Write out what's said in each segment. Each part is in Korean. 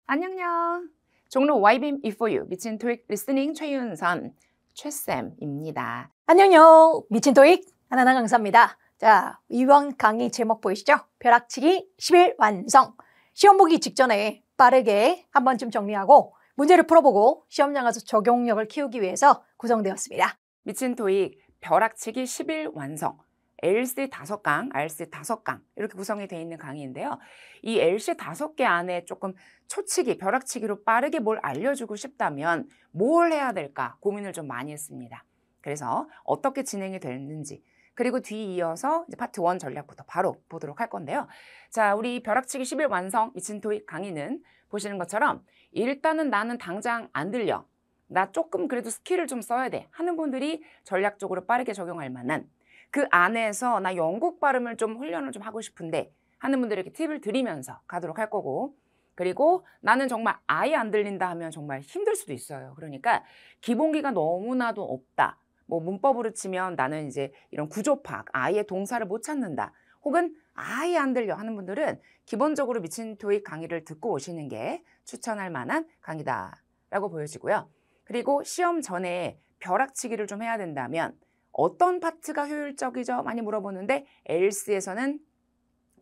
안녕요. 종로 YBM E4U 미친 토익 리스닝 최윤선 최쌤입니다. 안녕요. 미친 토익 하나나 강사입니다. 자, 이번 강의 제목 보이시죠? 벼락치기 10일 완성. 시험 보기 직전에 빠르게 한 번쯤 정리하고 문제를 풀어보고 시험장 가서 적용력을 키우기 위해서 구성되었습니다. 미친 토익 벼락치기 10일 완성. LC 5강, RC 5강 이렇게 구성이 되어 있는 강의인데요. 이 LC 5개 안에 조금 초치기, 벼락치기로 빠르게 뭘 알려주고 싶다면 뭘 해야 될까 고민을 좀 많이 했습니다. 그래서 어떻게 진행이 됐는지 그리고 뒤이어서 이제 파트 1 전략부터 바로 보도록 할 건데요. 자, 우리 벼락치기 10일 완성 미친 토익 강의는 보시는 것처럼 일단은 나는 당장 안 들려. 나 조금 그래도 스킬을 좀 써야 돼 하는 분들이 전략적으로 빠르게 적용할 만한 그 안에서 나 영국 발음을 좀 훈련을 좀 하고 싶은데 하는 분들에게 팁을 드리면서 가도록 할 거고, 그리고 나는 정말 아예 안 들린다 하면 정말 힘들 수도 있어요. 그러니까 기본기가 너무나도 없다. 뭐 문법으로 치면 나는 이제 이런 구조 파악, 아예 동사를 못 찾는다. 혹은 아예 안 들려 하는 분들은 기본적으로 미친 토익 강의를 듣고 오시는 게 추천할 만한 강의다라고 보여지고요. 그리고 시험 전에 벼락치기를 좀 해야 된다면 어떤 파트가 효율적이죠? 많이 물어보는데 LC에서는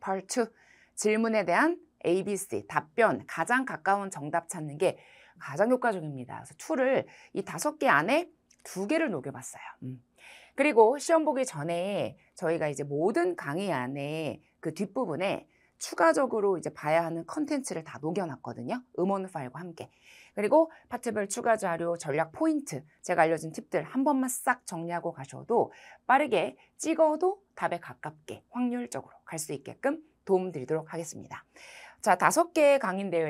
Part 2, 질문에 대한 ABC, 답변, 가장 가까운 정답 찾는 게 가장 효과적입니다. 그래서 2를 이 5개 안에 2개를 녹여봤어요. 그리고 시험 보기 전에 저희가 이제 모든 강의 안에 그 뒷부분에 추가적으로 이제 봐야 하는 컨텐츠를 다 녹여놨거든요. 음원 파일과 함께. 그리고 파트별 추가 자료, 전략 포인트, 제가 알려준 팁들 한 번만 싹 정리하고 가셔도 빠르게 찍어도 답에 가깝게 확률적으로 갈 수 있게끔 도움 드리도록 하겠습니다. 자, 5개의 강의인데요.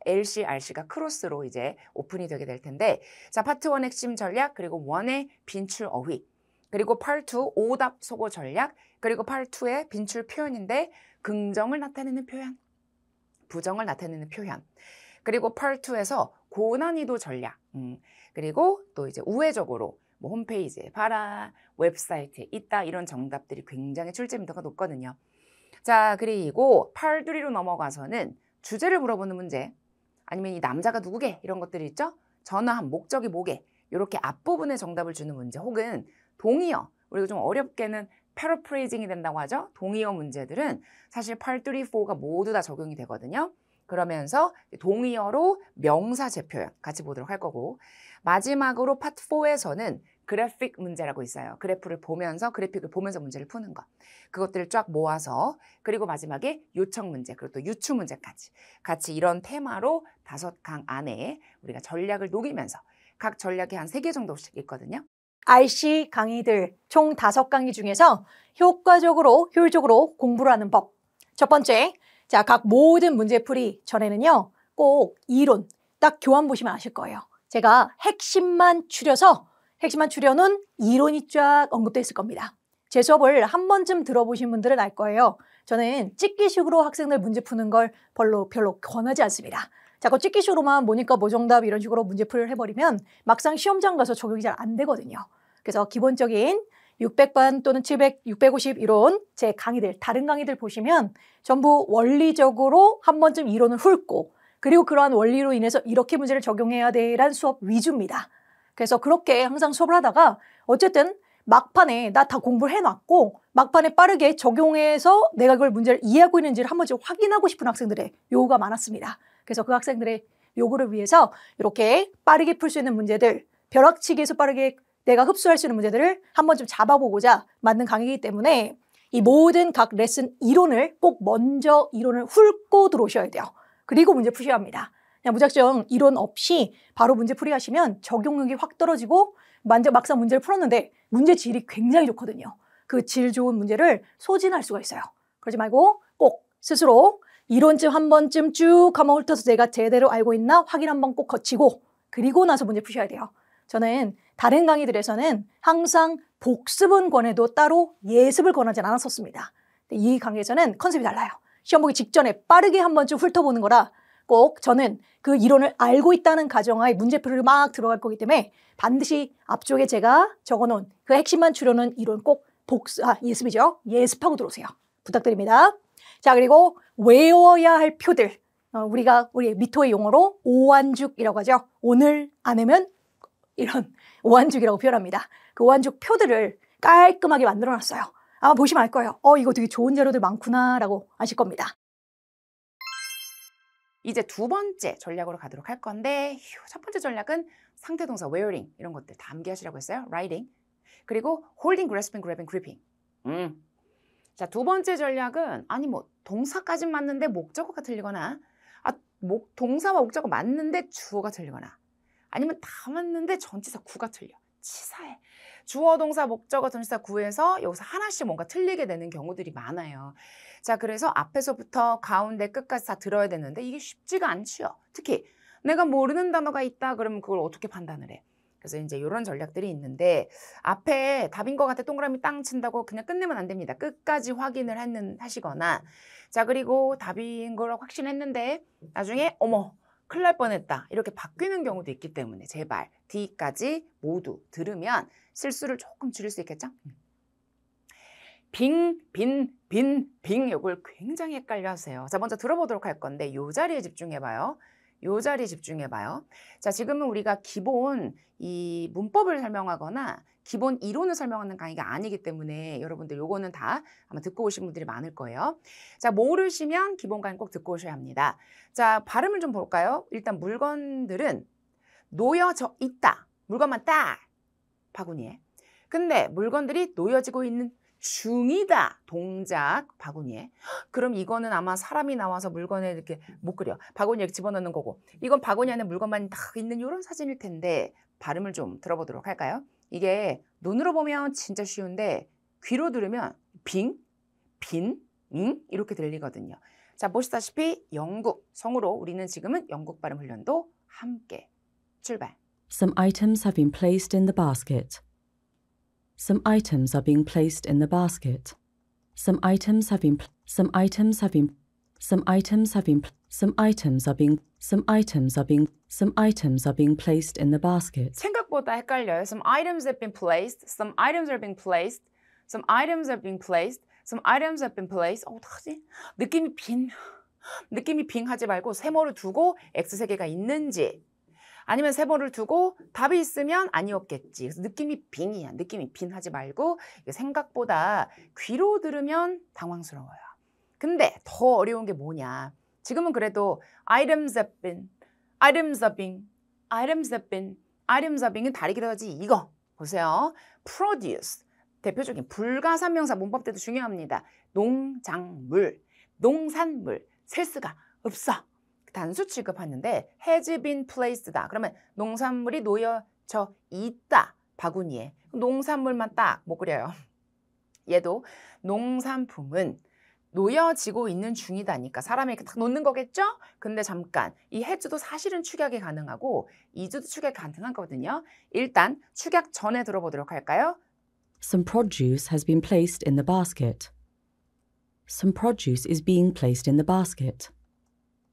LC, RC가 크로스로 이제 오픈이 되게 될 텐데, 자, 파트 1 핵심 전략, 그리고 1의 빈출 어휘, 그리고 파트 2 오답 소거 전략, 그리고 파트 2의 빈출 표현인데 긍정을 나타내는 표현, 부정을 나타내는 표현, 그리고 파트 2에서 고난이도 전략, 그리고 또 이제 우회적으로 뭐 홈페이지에 봐라, 웹사이트에 있다 이런 정답들이 굉장히 출제민도가 높거든요. 자, 그리고 파트 3로 넘어가서는 주제를 물어보는 문제, 아니면 이 남자가 누구게 이런 것들이 있죠. 전화한 목적이 뭐게 이렇게 앞부분에 정답을 주는 문제, 혹은 동의어, 우리가 좀 어렵게는 패러프레이징이 된다고 하죠. 동의어 문제들은 사실 파트 3, 4가 모두 다 적용이 되거든요. 그러면서 동의어로 명사 재표현 같이 보도록 할 거고, 마지막으로 파트 4에서는 그래픽 문제라고 있어요. 그래프를 보면서, 그래픽을 보면서 문제를 푸는 것. 그것들을 쫙 모아서, 그리고 마지막에 요청 문제, 그리고 또 유추 문제까지 같이 이런 테마로 5강 안에 우리가 전략을 녹이면서 각 전략이 한 3개 정도씩 있거든요. RC 강의들 총 5강의 중에서 효율적으로 공부를 하는 법. 첫 번째, 자, 각 모든 문제풀이 전에는요, 꼭 이론, 딱 교환 보시면 아실 거예요. 제가 핵심만 추려놓은 이론이 쫙 언급되어 있을 겁니다. 제 수업을 한 번쯤 들어보신 분들은 알 거예요. 저는 찍기식으로 학생들 문제 푸는 걸 별로 권하지 않습니다. 자꾸 찍기식으로만 모니까 모정답 이런 식으로 문제풀이를 해버리면 막상 시험장 가서 적용이 잘 안 되거든요. 그래서 기본적인 600번 또는 700, 650 이론 제 강의들, 다른 강의들 보시면 전부 원리적으로 한 번쯤 이론을 훑고, 그리고 그러한 원리로 인해서 이렇게 문제를 적용해야 돼라는 수업 위주입니다. 그래서 그렇게 항상 수업을 하다가 어쨌든 막판에 나 다 공부를 해놨고 막판에 빠르게 적용해서 내가 그걸 문제를 이해하고 있는지를 한 번쯤 확인하고 싶은 학생들의 요구가 많았습니다. 그래서 그 학생들의 요구를 위해서 이렇게 빠르게 풀 수 있는 문제들, 벼락치기에서 빠르게 내가 흡수할 수 있는 문제들을 한 번쯤 잡아보고자 만든 강의이기 때문에 이 모든 각 레슨 이론을 꼭 먼저 이론을 훑고 들어오셔야 돼요. 그리고 문제 푸셔야 합니다. 그냥 무작정 이론 없이 바로 문제 풀이 하시면 적용력이 확 떨어지고 막상 문제를 풀었는데 문제 질이 굉장히 좋거든요. 그 질 좋은 문제를 소진할 수가 있어요. 그러지 말고 꼭 스스로 이론쯤 한 번쯤 쭉 한번 훑어서 내가 제대로 알고 있나 확인 한번 꼭 거치고 그리고 나서 문제 푸셔야 돼요. 저는 다른 강의들에서는 항상 복습은 권해도 따로 예습을 권하지 않았었습니다. 이 강의에서는 컨셉이 달라요. 시험 보기 직전에 빠르게 한 번쯤 훑어보는 거라 꼭 저는 그 이론을 알고 있다는 가정하에 문제풀이를 막 들어갈 거기 때문에 반드시 앞쪽에 제가 적어놓은 그 핵심만 추려놓은 이론 꼭 예습이죠. 예습하고 들어오세요. 부탁드립니다. 자, 그리고 외워야 할 표들. 우리 미토의 용어로 오한죽이라고 하죠. 오늘 안 하면 이런 오한죽이라고 표현합니다. 그 오한죽 표들을 깔끔하게 만들어 놨어요. 아마 보시면 알 거예요. 이거 되게 좋은 재료들 많구나라고 아실 겁니다. 이제 두 번째 전략으로 가도록 할 건데 첫 번째 전략은 상태 동사 wearing 이런 것들 다 암기하시라고 했어요. writing 그리고 holding, grasping, grabbing, gripping. 자, 두 번째 전략은 아니 뭐 동사까진 맞는데 목적어가 틀리거나 동사와 목적어 맞는데 주어가 틀리거나 아니면 다 맞는데 전치사 구가 틀려. 치사해. 주어, 동사, 목적어, 전치사 구에서 여기서 하나씩 뭔가 틀리게 되는 경우들이 많아요. 자, 그래서 앞에서부터 가운데 끝까지 다 들어야 되는데 이게 쉽지가 않지요. 특히 내가 모르는 단어가 있다 그러면 그걸 어떻게 판단을 해? 그래서 이제 이런 전략들이 있는데 앞에 답인 것 같아 동그라미 땅 친다고 그냥 끝내면 안 됩니다. 끝까지 확인을 하시거나 자 그리고 답인 걸 확신했는데 나중에 어머 큰일 날 뻔했다 이렇게 바뀌는 경우도 있기 때문에 제발 D까지 모두 들으면 실수를 조금 줄일 수 있겠죠? 빙, 빈, 이걸 굉장히 헷갈려 하세요. 자, 먼저 들어보도록 할 건데 요 자리에 집중해봐요. 요 자리에 집중해봐요. 자, 지금은 우리가 기본 이 문법을 설명하거나 기본 이론을 설명하는 강의가 아니기 때문에 여러분들 요거는 다 아마 듣고 오신 분들이 많을 거예요. 자, 모르시면 기본 강의 꼭 듣고 오셔야 합니다. 자, 발음을 좀 볼까요? 일단 물건들은 놓여져 있다. 물건만 딱 바구니에. 근데 물건들이 놓여지고 있는 중이다. 동작 바구니에. 그럼 이거는 아마 사람이 나와서 물건에 이렇게 못 그려. 바구니에 이렇게 집어넣는 거고. 이건 바구니 안에 물건만 딱 있는 이런 사진일 텐데 발음을 좀 들어보도록 할까요? 이게 눈으로 보면 진짜 쉬운데 귀로 들으면 빙, 빈, 이렇게 들리거든요. 자, 보시다시피 영국 성으로 우리는 지금은 영국 발음 훈련도 함께 출발. Some items have been placed in the basket. Some items are being placed in the basket. Some items have been some items have been some items have been some items are being some items are being some items are being placed in the basket. 생각보다 헷갈려요. Some items have been placed. Some items are being placed. Some items are being placed. Some items have been placed. 어떡하지? 느낌이 빙하지 말고 세모를 두고 X 세 개가 있는지 아니면 세모를 두고 답이 있으면 아니었겠지. 그래서 느낌이 빙이야. 느낌이 빈 하지 말고 생각보다 귀로 들으면 당황스러워요. 근데 더 어려운 게 뭐냐. 지금은 그래도 items have been, items are being, items have been, items are being은 다리 길어지 이거 보세요. produce 대표적인 불가산명사 문법 때도 중요합니다. 농작물, 농산물 셀 수가 없어. 단수 취급하는데 has been placed다. 그러면 농산물이 놓여져 있다. 바구니에. 농산물만 딱 못 그려요. 얘도 농산품은 놓여지고 있는 중이다니까 사람이 이렇게 딱 놓는 거겠죠? 근데 잠깐 이 has도 사실은 축약이 가능하고 is도 축약이 가능하거든요. 일단 축약 전에 들어보도록 할까요? Some produce has been placed in the basket. Some produce is being placed in the basket.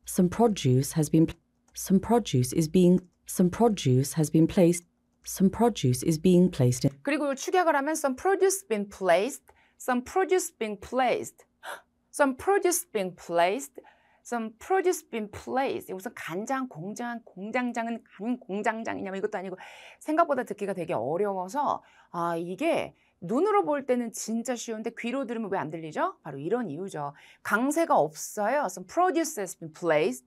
Some produce has been some produce is being some produce has been placed some produce is being placed in 그리고 축약을 하면 some produce been placed, some produce being placed, some produce being placed, some produce being placed. 무슨 간장, 공장장은 간 공장장이냐면 이것도 아니고 생각보다 듣기가 되게 어려워서 이게 눈으로 볼 때는 진짜 쉬운데 귀로 들으면 왜 안 들리죠? 바로 이런 이유죠. 강세가 없어요. Some produce has been placed.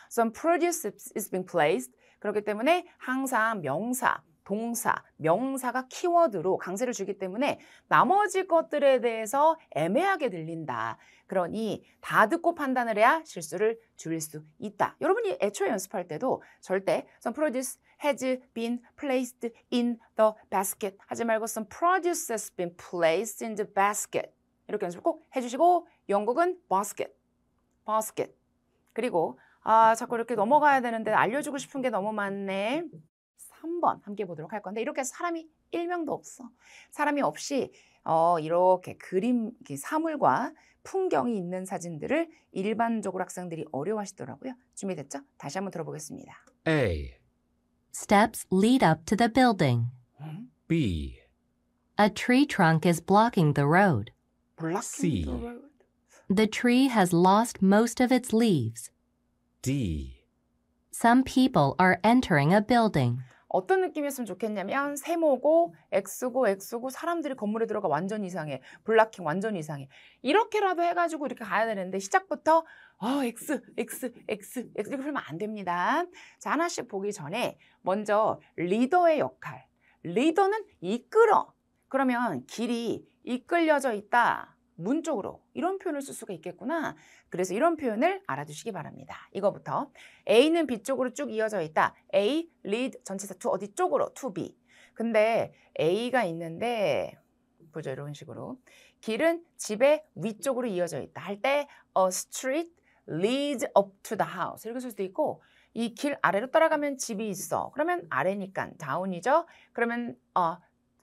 Some produce is being placed. 그렇기 때문에 항상 명사, 동사, 명사가 키워드로 강세를 주기 때문에 나머지 것들에 대해서 애매하게 들린다. 그러니 다 듣고 판단을 해야 실수를 줄일 수 있다. 여러분이 애초에 연습할 때도 절대 some produce has been placed in the basket 하지 말고 some produce has been placed in the basket 이렇게 연습을 꼭 해주시고 영국은 basket. 그리고 자꾸 이렇게 넘어가야 되는데 알려주고 싶은 게 너무 많네. 3번 함께 보도록 할 건데 이렇게 사람이 1명도 없어. 사람이 없이 이렇게 그림, 사물과 풍경이 있는 사진들을 일반적으로 학생들이 어려워하시더라고요. 준비됐죠? 다시 한번 들어보겠습니다. A. Steps lead up to the building. B. A tree trunk is blocking the road. C. The tree has lost most of its leaves. D. Some people are entering a building. 어떤 느낌이었으면 좋겠냐면 세모고 X고 사람들이 건물에 들어가 완전 이상해. 블락킹 완전 이상해. 이렇게라도 해가지고 이렇게 가야 되는데 시작부터 X 이렇게 풀면 안 됩니다. 자, 하나씩 보기 전에 먼저 리더의 역할. 리더는 이끌어. 그러면 길이 이끌려져 있다. 문 쪽으로 이런 표현을 쓸 수가 있겠구나. 그래서 이런 표현을 알아두시기 바랍니다. 이거부터 A는 B 쪽으로 쭉 이어져 있다. A, lead, 전치사 to 어디 쪽으로? to B. 근데 A가 있는데 보죠. 이런 식으로. 길은 집의 위쪽으로 이어져 있다. 할 때 a street leads up to the house. 이렇게 쓸 수도 있고 이 길 아래로 따라가면 집이 있어. 그러면 아래니까 down이죠. 그러면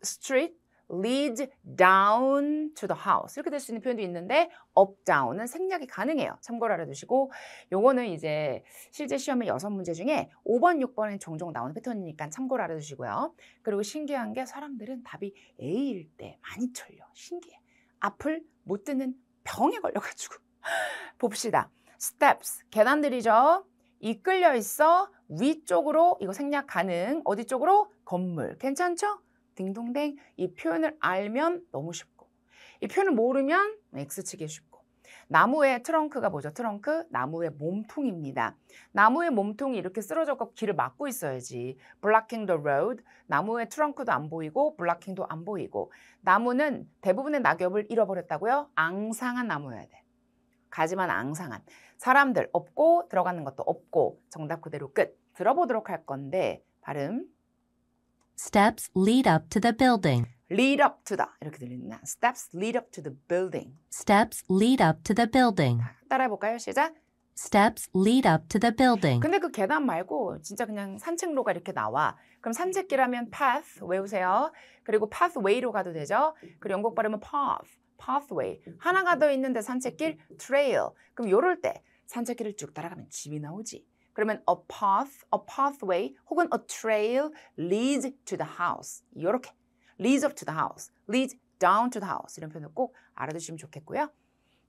street leads down to the house 이렇게 될 수 있는 표현도 있는데 up, down은 생략이 가능해요. 참고로 알아두시고 요거는 이제 실제 시험의 6문제 중에 5번, 6번에 종종 나오는 패턴이니까 참고로 알아두시고요. 그리고 신기한 게 사람들은 답이 A일 때 많이 틀려. 신기해. 앞을 못 듣는 병에 걸려가지고 봅시다. steps, 계단들이죠. 이끌려 있어. 위쪽으로 이거 생략 가능. 어디 쪽으로? 건물. 괜찮죠? 딩동댕. 이 표현을 알면 너무 쉽고 이 표현을 모르면 X치기 쉽고 나무의 트렁크가 뭐죠? 트렁크? 나무의 몸통입니다. 나무의 몸통이 이렇게 쓰러져서 길을 막고 있어야지. blocking the road. 나무의 트렁크도 안 보이고 블락킹도 안 보이고 나무는 대부분의 낙엽을 잃어버렸다고요? 앙상한 나무여야 돼. 가지만 앙상한. 사람들 없고 들어가는 것도 없고 정답 그대로 끝. 들어보도록 할 건데 발음 Steps lead up to the building. lead up to the 이렇게 들리나? Steps lead up to the building. Steps lead up to the building. 따라해볼까요? 시작. Steps lead up to the building. 근데 그 계단 말고 진짜 그냥 산책로가 이렇게 나와. 그럼 산책길 하면 path 외우세요. 그리고 pathway로 가도 되죠. 그리고 영국 발음은 path, pathway. 하나가 더 있는데 산책길 trail. 그럼 요럴 때 산책길을 쭉 따라가면 집이 나오지. 그러면 a path, a pathway 혹은 a trail leads to the house. 이렇게 leads up to the house, leads down to the house 이런 표현을 꼭 알아두시면 좋겠고요.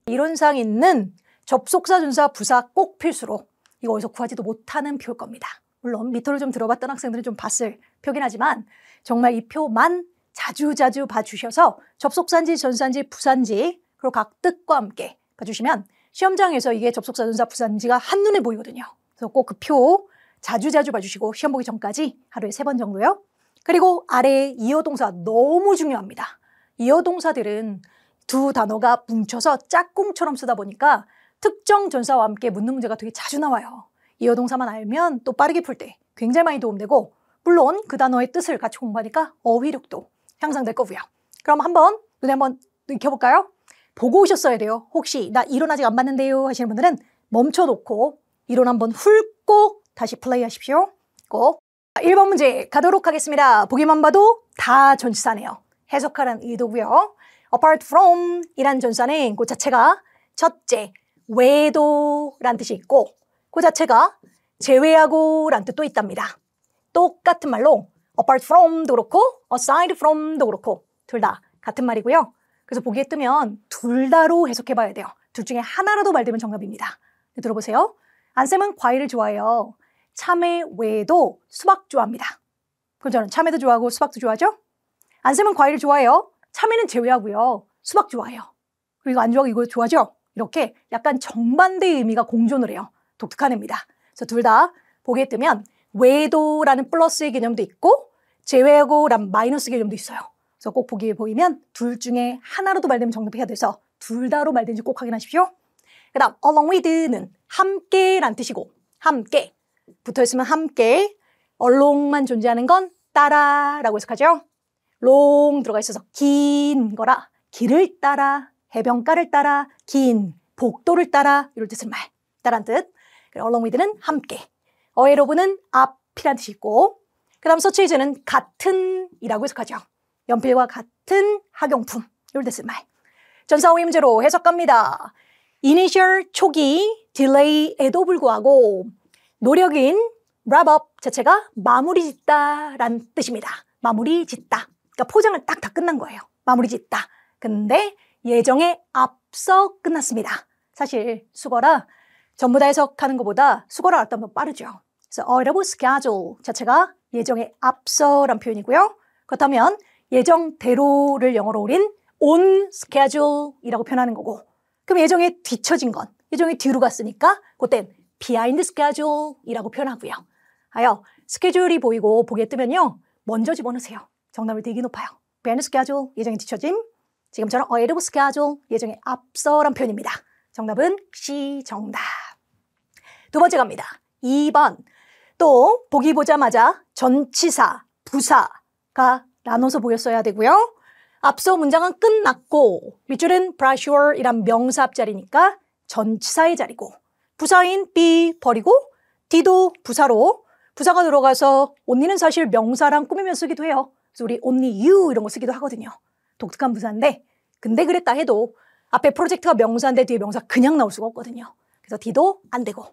이론상 있는 접속사, 전사, 부사 꼭 필수로 이거 어디서 구하지도 못하는 표일 겁니다. 물론 미터를 좀 들어봤던 학생들은 좀 봤을 표긴 하지만 정말 이 표만 자주 봐주셔서 접속사인지 전사인지 부사인지 그리고 각 뜻과 함께 봐주시면 시험장에서 이게 접속사, 전사, 부사인지가 한눈에 보이거든요. 그래서 꼭 그 표 자주 봐주시고 시험 보기 전까지 하루에 3번 정도요. 그리고 아래에 이어동사 너무 중요합니다. 이어동사들은 두 단어가 뭉쳐서 짝꿍처럼 쓰다 보니까 특정 전사와 함께 묻는 문제가 되게 자주 나와요. 이어동사만 알면 또 빠르게 풀 때 굉장히 많이 도움되고 물론 그 단어의 뜻을 같이 공부하니까 어휘력도 향상될 거고요. 그럼 눈에 한번 익혀볼까요? 보고 오셨어야 돼요. 혹시 나 이론 아직 안 봤는데요 하시는 분들은 멈춰놓고 이론 한번 훑고 다시 플레이 하십시오. 꼭 1번 문제 가도록 하겠습니다. 보기만 봐도 다 전치사네요. 해석하라는 의도고요. apart from 이란 전치사는 그 자체가 첫째, 외에도라는 뜻이 있고 그 자체가 제외하고 라는 뜻도 있답니다. 똑같은 말로 apart from도 그렇고 aside from도 그렇고 둘 다 같은 말이고요. 그래서 보기에 뜨면 둘 다로 해석해 봐야 돼요. 둘 중에 하나라도 말되면 정답입니다. 들어보세요. 안쌤은 과일을 좋아해요. 참외 외에도 수박 좋아합니다. 그럼 저는 참외도 좋아하고 수박도 좋아하죠? 안쌤은 과일을 좋아해요. 참외는 제외하고요. 수박 좋아해요. 그리고 안 좋아하고 이거 좋아하죠? 이렇게 약간 정반대의 의미가 공존을 해요. 독특한 애입니다. 그래서 둘 다 보기에 뜨면 외에도라는 플러스의 개념도 있고 제외하고라는 마이너스 개념도 있어요. 그래서 꼭 보기에 보이면 둘 중에 하나로도 말되면 정답해야 돼서 둘 다로 말되는지 꼭 확인하십시오. 그 다음 along with는 함께란 뜻이고 함께 붙어있으면 함께 along만 존재하는 건 따라라고 해석하죠. long 들어가 있어서 긴 거라 길을 따라 해변가를 따라 긴 복도를 따라 이럴 때 쓰는 말 따라는 뜻. along with는 함께 어에로브는 앞이란 뜻이 있고 그 다음 such as는 같은 이라고 해석하죠. 연필과 같은 학용품 이럴 때 쓰는 말. 전사 오해 문제로 해석 갑니다. initial 초기 delay에도 불구하고 노력인 wrap up 자체가 마무리 짓다 라는 뜻입니다. 마무리 짓다. 그러니까 포장을 딱 다 끝난 거예요. 마무리 짓다. 근데 예정에 앞서 끝났습니다. 사실 수거라 전부 다 해석하는 것보다 수거를 알았다면 더 빠르죠. 그래서 ahead of schedule 자체가 예정에 앞서란 표현이고요. 그렇다면 예정대로를 영어로 우린 on schedule이라고 표현하는 거고, 그럼 예정에 뒤처진 건, 예정에 뒤로 갔으니까 그땐 behind schedule이라고 표현하고요. 하여 스케줄이 보이고 보기에 뜨면요, 먼저 집어넣으세요. 정답률 되게 높아요. behind schedule, 예정에 뒤처짐. 지금처럼 ahead of schedule, 예정에 앞서란 표현입니다. 정답은 C 정답. 두 번째 갑니다. 2번. 또 보기 보자마자 전치사, 부사가 나눠서 보였어야 되고요. 앞서 문장은 끝났고 밑줄은 brochure-이란 명사 앞자리니까 전치사의 자리고, 부사인 be 버리고 d도 부사로, 부사가 들어가서 only는 사실 명사랑 꾸미면 쓰기도 해요. 그래서 우리 only you 이런 거 쓰기도 하거든요. 독특한 부사인데, 근데 그랬다 해도 앞에 프로젝트가 명사인데 뒤에 명사 그냥 나올 수가 없거든요. 그래서 d도 안 되고,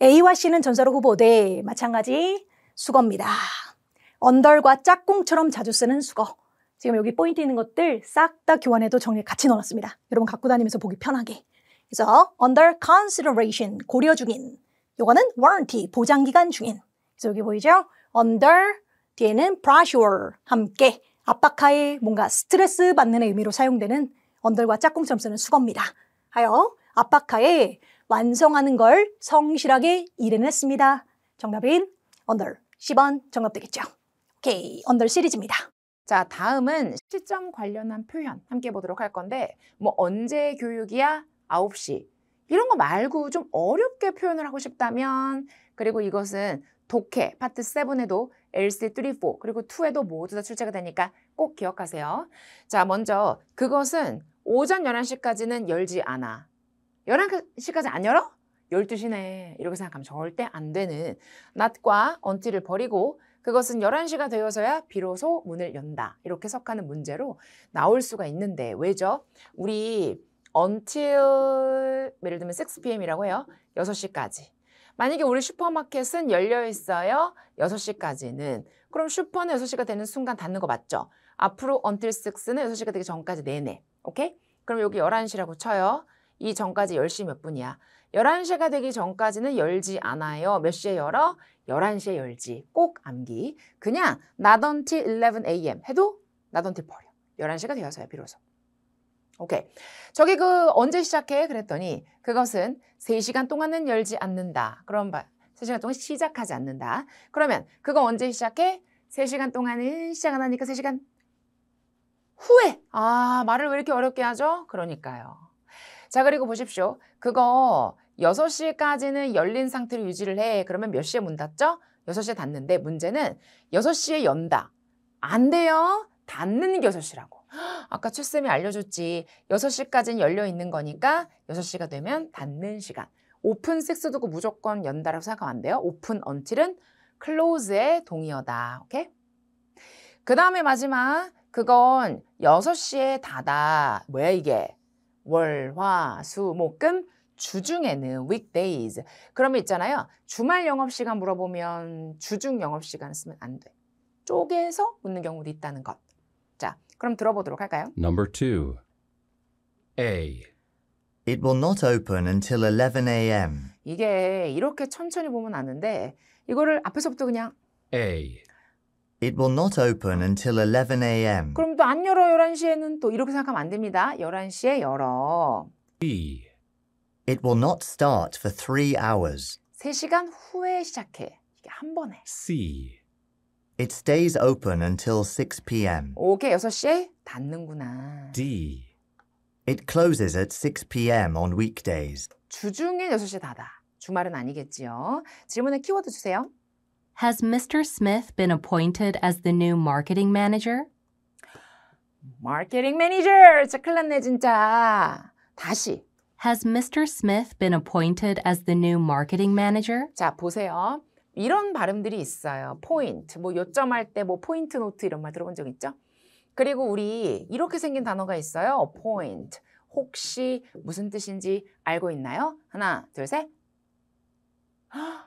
A와 C는 전사로 후보돼 마찬가지 수거입니다. 언더과 짝꿍처럼 자주 쓰는 수거. 지금 여기 포인트 있는 것들 싹 다 교환해도 정리에 같이 넣어놨습니다. 여러분 갖고 다니면서 보기 편하게. 그래서 under consideration, 고려 중인. 요거는 warranty, 보장기간 중인. 그래서 여기 보이죠? under, 뒤에는 pressure, 함께 압박하에 뭔가 스트레스 받는 의미로 사용되는 under과 짝꿍처럼 쓰는 수거입니다. 하여 압박하에 완성하는 걸 성실하게 일해냈습니다. 정답인 under, 10번 정답 되겠죠? 오케이, under 시리즈입니다. 자, 다음은 시점 관련한 표현 함께 보도록 할 건데, 뭐 언제 교육이야? 9시. 이런 거 말고 좀 어렵게 표현을 하고 싶다면, 그리고 이것은 독해 파트 7에도 LC 3, 4 그리고 2에도 모두 다 출제가 되니까 꼭 기억하세요. 자, 먼저 그것은 오전 11시까지는 열지 않아. 11시까지 안 열어? 12시네. 이렇게 생각하면 절대 안 되는 not과 until을 버리고 그것은 11시가 되어서야 비로소 문을 연다. 이렇게 해석하는 문제로 나올 수가 있는데 왜죠? 우리 until 예를 들면 6pm이라고 해요. 6시까지. 만약에 우리 슈퍼마켓은 열려 있어요. 6시까지는. 그럼 슈퍼는 6시가 되는 순간 닫는 거 맞죠? 앞으로 until 6는 6시가 되기 전까지 내내. 오케이? 그럼 여기 11시라고 쳐요. 이 전까지 10시 몇 분이야? 11시가 되기 전까지는 열지 않아요. 몇 시에 열어? 11시에 열지. 꼭 암기. 그냥 not until 11 a.m. 해도 not until 버려. 11시가 되어서야 비로소. 오케이. 저기 그 언제 시작해? 그랬더니 그것은 3시간 동안은 열지 않는다. 그럼 3시간 동안 시작하지 않는다. 그러면 그거 언제 시작해? 3시간 동안은 시작 안 하니까 3시간 후에. 아, 말을 왜 이렇게 어렵게 하죠? 그러니까요. 자, 그리고 보십시오. 그거 6시까지는 열린 상태로 유지를 해. 그러면 몇 시에 문 닫죠? 6시에 닫는데 문제는 6시에 연다. 안 돼요. 닫는 게 6시라고. 아까 최쌤이 알려줬지. 6시까지는 열려 있는 거니까 6시가 되면 닫는 시간. 오픈 6 두고 무조건 연다라고 생각하면 안 돼요. 오픈 until은 close의 동의어다. 오케이? 그 다음에 마지막. 그건 6시에 닫아. 뭐야 이게? 월, 화, 수, 목, 금, 주중에는 weekdays. 그러면 있잖아요. 주말 영업시간 물어보면 주중 영업시간 쓰면 안 돼. 쪼개서 묻는 경우도 있다는 것. 자, 그럼 들어보도록 할까요? Number 2. A. It will not open until 11 a.m. 이게 이렇게 천천히 보면 아는데 이거를 앞에서부터 그냥 A. It will not open until 11 a.m. 그럼 또 안 열어 11시에는 또 이렇게 생각하면 안 됩니다. 11시에 열어. B. It will not start for 3 hours. 3시간 후에 시작해. 이게 한 번에. C. It stays open until 6 p.m. 오케이, 6시에 닫는구나. D. It closes at 6 p.m. on weekdays. 주중엔 6시에 닫아. 주말은 아니겠지요. 질문에 키워드 주세요. Has Mr. Smith been appointed as the new marketing manager? 마케팅 매니저! 진짜 큰일 났네 진짜. 다시. Has Mr. Smith been appointed as the new marketing manager? 자, 보세요. 이런 발음들이 있어요. 포인트, 뭐 요점할 때 뭐 포인트 노트 이런 말 들어본 적 있죠? 그리고 우리 이렇게 생긴 단어가 있어요. point. 혹시 무슨 뜻인지 알고 있나요? 하나, 둘, 셋.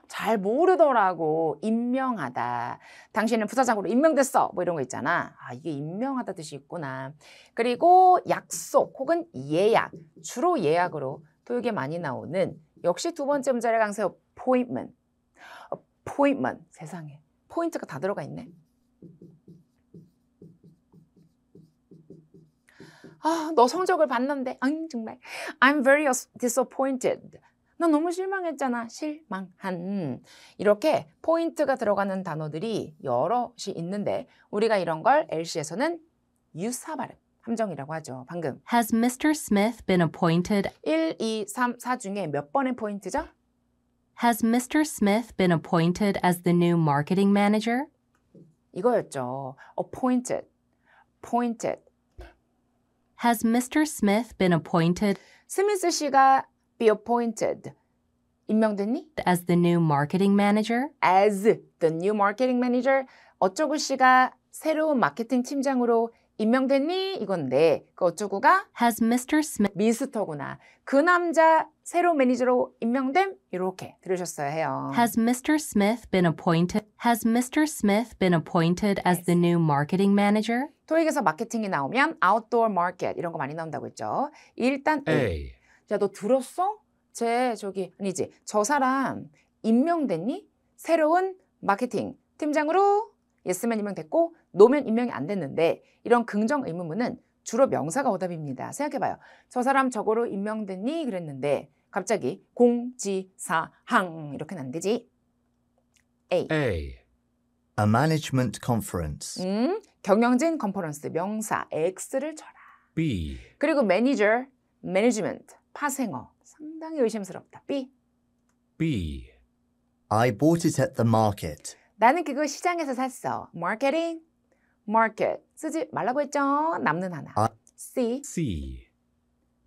잘 모르더라고. 임명하다. 당신은 부사장으로 임명됐어. 뭐 이런 거 있잖아. 아, 이게 임명하다 뜻이 있구나. 그리고 약속 혹은 예약. 주로 예약으로 토익에 많이 나오는 역시 두 번째 음절의 강세 appointment. appointment. 세상에. 포인트가 다 들어가 있네. 아, 너 성적을 봤는데 정말 I'm very disappointed. 나 너무 실망했잖아. 실망한. 이렇게 포인트가 들어가는 단어들이 여럿이 있는데 우리가 이런 걸 LC에서는 유사 발음, 함정이라고 하죠. 방금 Has Mr. Smith been appointed? 1, 2, 3, 4 중에 몇 번의 포인트죠? Has Mr. Smith been appointed as the new marketing manager? 이거였죠. appointed, appointed. Has Mr. Smith been appointed 스미스 씨가 be appointed. 임명됐니? as the new marketing manager? As the new marketing manager. 어쩌구 씨가 새로운 마케팅 팀장으로 임명됐니? 이건데 그 어쩌구가 Has Mr. Smith 미스터구나. 그 남자 새로운 매니저로 임명됨? 이렇게 들으셨어야 해요. Has Mr. Smith been appointed? Has Mr. Smith been appointed as the new marketing manager? 토익에서 마케팅이 나오면 outdoor market 이런 거 많이 나온다고 했죠. 일단 A. A, 야, 너 들었어? 아니지. 저 사람 임명됐니? 새로운 마케팅 팀장으로 예스면 임명됐고 노면 임명이 안 됐는데 이런 긍정 의문문은 주로 명사가 오답입니다. 생각해봐요. 저 사람 저거로 임명됐니? 그랬는데 갑자기 공지사항 이렇게는 안 되지. A. A, A management conference. 경영진 컨퍼런스 명사 X를 쳐라. B, 그리고 매니저, 매니지먼트, 파생어 상당히 의심스럽다. B. B, I bought it at the market. 나는 그거 시장에서 샀어. 마케팅, 마켓 쓰지 말라고 했죠. 남는 하나. 아. C. C,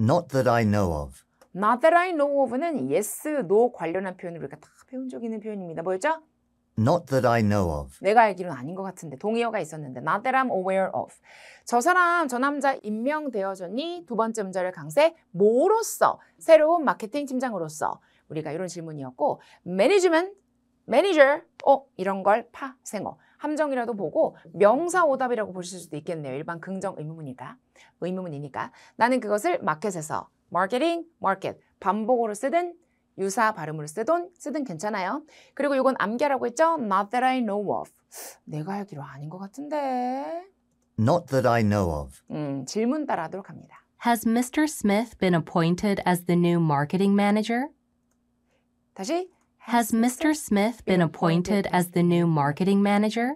Not that I know of. Not that I know of는 yes, no 관련한 표현을 우리가 다 배운 적 있는 표현입니다. 뭐였죠? Not that I know of. 내가 알기로는 아닌 것 같은데 동의어가 있었는데 Not that I'm aware of. 저 사람, 저 남자 임명되어졌니? 두 번째 음절의 강세 뭐로써? 새로운 마케팅 팀장으로서. 우리가 이런 질문이었고 매니지먼트, 매니저 이런 걸 파생어. 함정이라도 보고 명사 오답이라고 보실 수도 있겠네요. 일반 긍정 의문이니까. 나는 그것을 마켓에서 마케팅, 마켓 반복으로 쓰든 유사 발음으로 쓰든 괜찮아요. 그리고 이건 암기하라고 했죠? Not that I know of. 내가 알기로 아닌 것 같은데. Not that I know of. 질문 따라 하도록 합니다. Has Mr. Smith been appointed as the new marketing manager? 다시. Has Mr. Smith been appointed as the new marketing manager?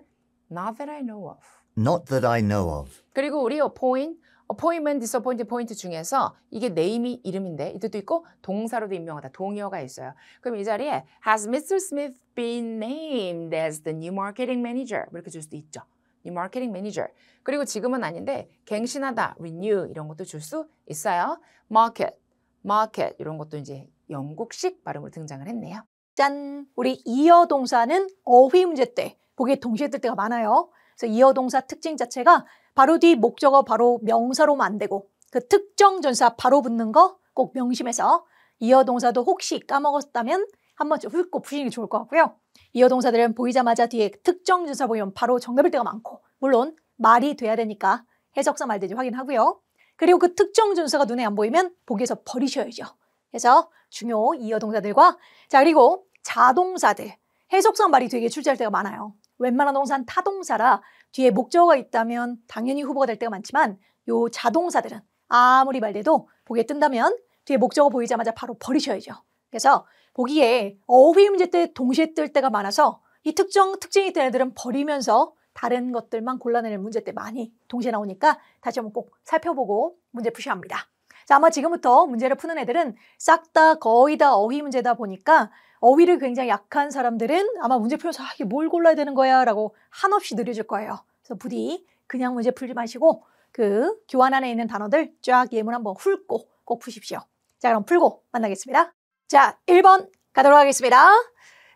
Not that I know of. Not that I know of. 그리고 우리 appointment, disappointed point 중에서 이게 네임이 이름인데 이 뜻도 있고 동사로도 임명하다 동의어가 있어요. 그럼 이 자리에 Has Mr. Smith been named as the new marketing manager? 이렇게 줄 수도 있죠. New marketing manager. 그리고 지금은 아닌데 갱신하다, renew 이런 것도 줄 수 있어요. market 이런 것도 이제 영국식 발음으로 등장을 했네요. 짠! 우리 이어 동사는 어휘 문제 때 보기에 동시에 뜰 때가 많아요. 그래서 이어 동사 특징 자체가 바로 뒤 목적어 바로 명사로만 안 되고 그 특정 전사 바로 붙는 거 꼭 명심해서 이어 동사도 혹시 까먹었다면 한 번쯤 훑고 푸시는 게 좋을 것 같고요. 이어 동사들은 보이자마자 뒤에 특정 전사 보이면 바로 정답일 때가 많고 물론 말이 돼야 되니까 해석사 말든지 확인하고요. 그리고 그 특정 전사가 눈에 안 보이면 보기에서 버리셔야죠. 그래서 중요 이어 동사들과 자 그리고 자동사들 해석상 말이 되게 출제할 때가 많아요. 웬만한 동사는 타동사라 뒤에 목적어가 있다면 당연히 후보가 될 때가 많지만 요 자동사들은 아무리 말돼도 보기에 뜬다면 뒤에 목적어 보이자마자 바로 버리셔야죠. 그래서 보기에 어휘 문제 때 동시에 뜰 때가 많아서 이 특징이 있던 애들은 버리면서 다른 것들만 골라내는 문제 때 많이 동시에 나오니까 다시 한번 꼭 살펴보고 문제 푸셔야 합니다. 자, 아마 지금부터 문제를 푸는 애들은 싹 다 거의 다 어휘 문제다 보니까 어휘를 굉장히 약한 사람들은 아마 문제 풀면서 이게 뭘 골라야 되는 거야 라고 한없이 느려질 거예요. 그래서 부디 그냥 문제 풀지 마시고 그 교환 안에 있는 단어들 쫙 예문 한번 훑고 꼭 푸십시오. 자, 그럼 풀고 만나겠습니다. 자, 1번 가도록 하겠습니다.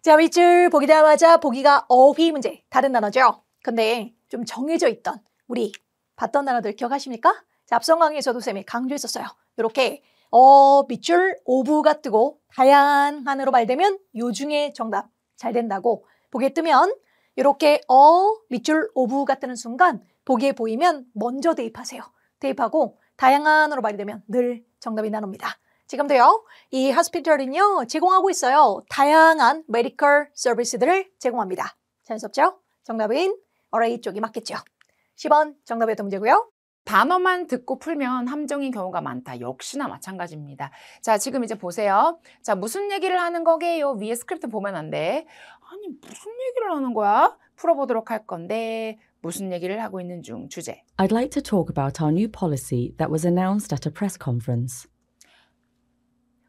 자, 밑줄 보기자마자 보기가 어휘 문제 다른 단어죠. 근데 좀 정해져 있던 우리 봤던 단어들 기억하십니까? 자, 앞선 강의에서도 쌤이 강조했었어요. 이렇게 밑줄 오브가 뜨고 다양한으로 말되면 요 중에 정답 잘 된다고 보기에 뜨면 이렇게 밑줄 오브가 뜨는 순간 보기에 보이면 먼저 대입하세요. 대입하고 다양한으로 말되면 늘 정답이 나옵니다. 지금도요, 이 hospital은요, 제공하고 있어요. 다양한 메디컬 서비스들을 제공합니다. 자연스럽죠? 정답은 어레이 쪽이 맞겠죠. 10번 정답이었던 문제고요. 단어만 듣고 풀면 함정인 경우가 많다. 역시나 마찬가지입니다. 자, 지금 이제 보세요. 자, 무슨 얘기를 하는 거게요? 위에 스크립트 보면 안 돼. 아니, 무슨 얘기를 하는 거야? 풀어보도록 할 건데 무슨 얘기를 하고 있는 중 주제. I'd like to talk about our new policy that was announced at a press conference.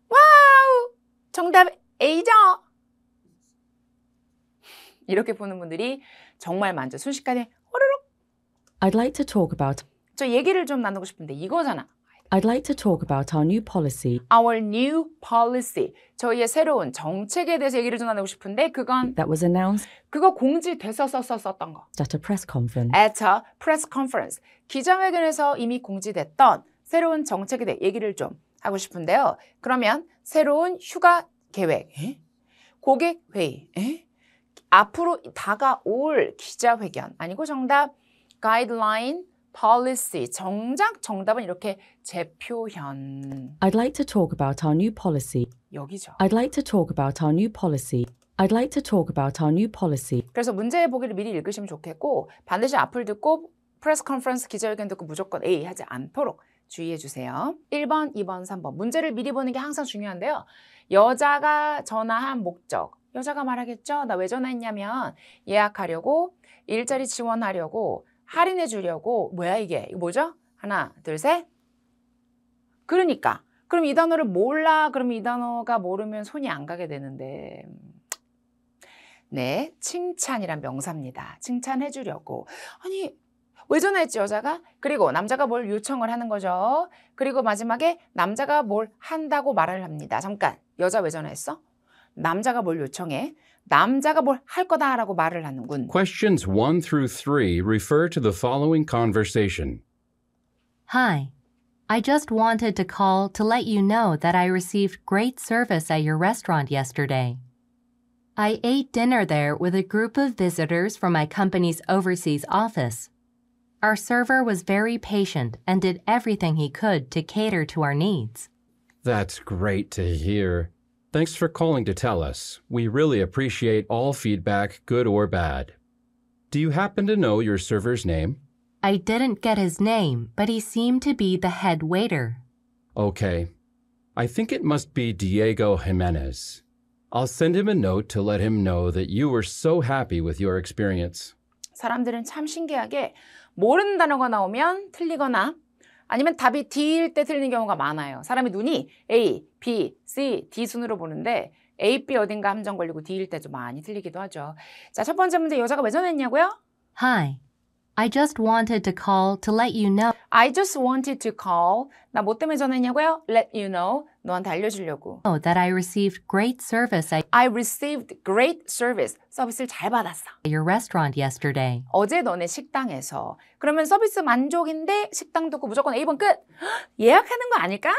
와우! 정답 A죠? 이렇게 보는 분들이 정말 많죠. 순식간에 호로록. I'd like to talk about 저 얘기를 좀 나누고 싶은데 이거잖아. I'd like to talk about our new policy Our new policy. 저희의 새로운 정책에 대해서 얘기를 좀 나누고 싶은데 그건 that was announced 그거 공지돼서 썼던 거. at a press conference. At a press conference. 기자회견에서 이미 공지됐던 새로운 정책에 대해 얘기를 좀 하고 싶은데요. 그러면 새로운 휴가 계획, 고객 회의, 앞으로 다가올 기자회견 아니고 정답 guideline, policy. 정답은 이렇게 재표현. I'd like to talk about our new policy. 여기죠. I'd like to talk about our new policy. I'd like to talk about our new policy. 그래서 문제 보기를 미리 읽으시면 좋겠고 반드시 앞을 듣고 프레스 컨퍼런스 기자회견 듣고 무조건 A 하지 않도록 주의해 주세요. 1번, 2번, 3번. 문제를 미리 보는 게 항상 중요한데요. 여자가 전화한 목적. 여자가 말하겠죠. 나 왜 전화했냐면 예약하려고, 일자리 지원하려고, 할인해 주려고. 뭐야 이게? 이거 뭐죠? 하나, 둘, 셋. 그러니까. 그럼 이 단어를 몰라. 그럼 이 단어가 모르면 손이 안 가게 되는데. 네, 칭찬이란 명사입니다. 칭찬해 주려고. 아니, 왜 전화했지 여자가? 그리고 남자가 뭘 요청을 하는 거죠. 그리고 마지막에 남자가 뭘 한다고 말을 합니다. 잠깐, 여자 왜 전화했어? 남자가 뭘 요청해? 남자가 뭘 할 거다라고 말을 하는군. Questions 1 through 3 refer to the following conversation. Hi. I just wanted to call to let you know that I received great service at your restaurant yesterday. I ate dinner there with a group of visitors from my company's overseas office. Our server was very patient and did everything he could to cater to our needs. That's great to hear. Thanks for calling to tell us. We really appreciate all feedback, good or bad. Do you happen to know your server's name? I didn't get his name, but he seemed to be the head waiter. Okay. I think it must be Diego Jimenez. I'll send him a note to let him know that you were so happy with your experience. 사람들은 참 신기하게 모르는 단어가 나오면 틀리거나 아니면 답이 D일 때 틀리는 경우가 많아요. 사람이 눈이 A, B, C, D 순으로 보는데 A, B 어딘가 함정 걸리고 D일 때 좀 많이 틀리기도 하죠. 자, 첫 번째 문제 여자가 왜 전화했냐고요? Hi. I just wanted to call to let you know. I just wanted to call. 나 뭐 때문에 전화했냐고요? Let you know. 너한테 알려주려고. That I received great service at I received great service. 서비스를 잘 받았어. your restaurant yesterday. 어제 너네 식당에서. 그러면 서비스 만족인데 식당 듣고 무조건 A번 끝. 예약하는 거 아닐까?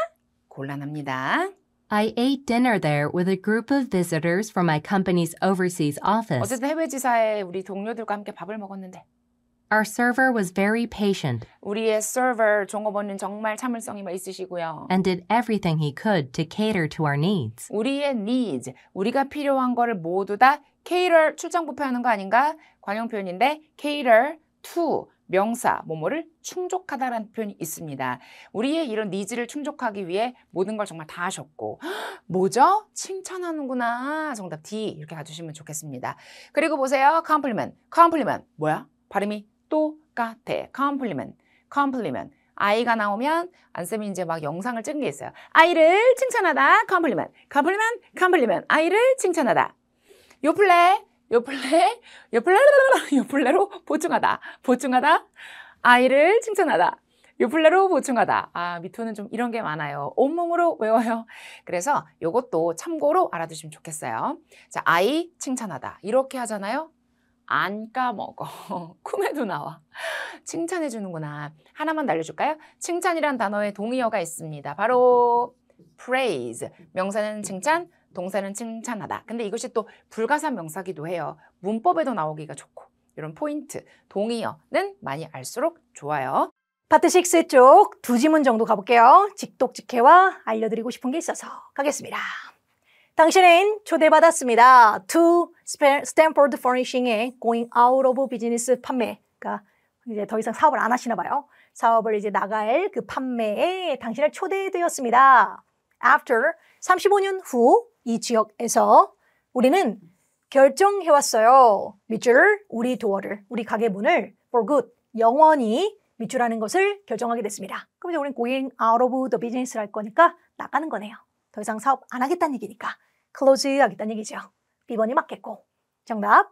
곤란합니다. I ate dinner there with a group of visitors from my company's overseas office. 어쨌든 해외 지사에 우리 동료들과 함께 밥을 먹었는데 Our server was very patient 우리의 서버 종업원은 정말 참을성이 있으시고요. and did everything he could to cater to our needs. 우리의 needs, 우리가 필요한 거를 모두 다 cater, 출장 부표하는 거 아닌가? 관용 표현인데 cater to, 명사, 뭐뭐를 충족하다라는 표현이 있습니다. 우리의 이런 니즈를 충족하기 위해 모든 걸 정말 다 하셨고 뭐죠? 칭찬하는구나. 정답 D 이렇게 가주시면 좋겠습니다. 그리고 보세요. compliment 뭐야? 발음이 똑같아. compliment. 아이가 나오면 안쌤이 이제 막 영상을 찍은 게 있어요. 아이를 칭찬하다. compliment. 아이를 칭찬하다. 요플레로 보충하다. 아이를 칭찬하다. 요플레로 보충하다. 아, 미토는 좀 이런 게 많아요. 온몸으로 외워요. 그래서 요것도 참고로 알아두시면 좋겠어요. 자, 아이 칭찬하다. 이렇게 하잖아요. 안 까먹어. 꿈에도 나와. 칭찬해 주는구나. 하나만 알려줄까요? 칭찬이란 단어의 동의어가 있습니다. 바로 praise. 명사는 칭찬, 동사는 칭찬하다. 근데 이것이 또 불가산 명사기도 해요. 문법에도 나오기가 좋고 이런 포인트, 동의어는 많이 알수록 좋아요. 파트 6 쪽 두 지문 정도 가볼게요. 직독직해와 알려드리고 싶은 게 있어서 가겠습니다. 당신은 초대받았습니다. To Stanford Furnishing의 Going Out of Business 판매가 이제 더 이상 사업을 안 하시나 봐요. 사업을 이제 나갈 그 판매에 당신을 초대되었습니다. After 35년 후 이 지역에서 우리는 결정해왔어요. 밑줄, 우리 도어를, 우리 가게 문을 for good, 영원히 밑줄하는 것을 결정하게 됐습니다. 그럼 이제 우리는 going out of the business를 할 거니까 나가는 거네요. 더 이상 사업 안 하겠다는 얘기니까 close 하겠다는 얘기죠. B번이 맞겠고. 정답.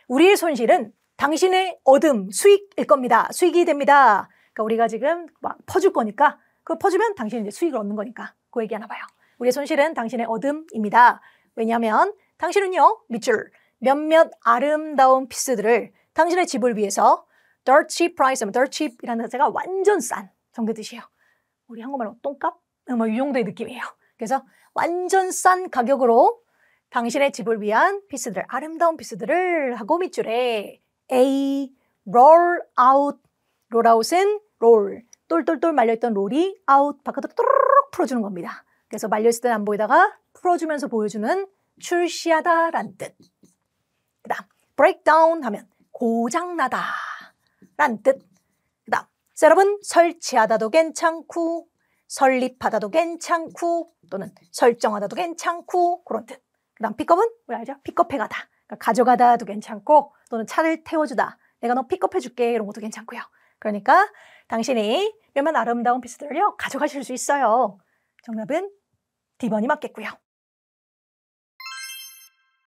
우리의 손실은 당신의 얻음, 수익일 겁니다. 수익이 됩니다. 그러니까 우리가 지금 막 퍼줄 거니까 그걸 퍼주면 당신이 이제 수익을 얻는 거니까 그 얘기 하나 봐요. 우리의 손실은 당신의 얻음입니다. 왜냐하면 당신은요, 밑줄, 몇몇 아름다운 피스들을 당신의 집을 위해서 dirt cheap price, dirt cheap이라는 자체가 완전 싼 정도 뜻이에요. 우리 한국말로 똥값? 뭐 이 정도의 느낌이에요. 그래서 완전 싼 가격으로 당신의 집을 위한 피스들, 아름다운 피스들을 하고 밑줄에 A, roll out, roll out은 롤, 똘똘똘 말려있던 롤이 out, 바깥으로 또르륵 풀어주는 겁니다. 그래서 말려있을 때는 안 보이다가 풀어주면서 보여주는 출시하다란 뜻. 그 다음 break down 하면 고장나다 란 뜻. 그 다음 셋업은 설치하다도 괜찮고 설립하다도 괜찮고 또는 설정하다도 괜찮고 그런 뜻. 그 다음 픽업은 우리 알죠? 픽업해가다. 그러니까 가져가다도 괜찮고 또는 차를 태워주다. 내가 너 픽업해줄게 이런 것도 괜찮고요. 그러니까 당신이 몇몇 아름다운 피스들을요 가져가실 수 있어요. 정답은 D번이 맞겠고요.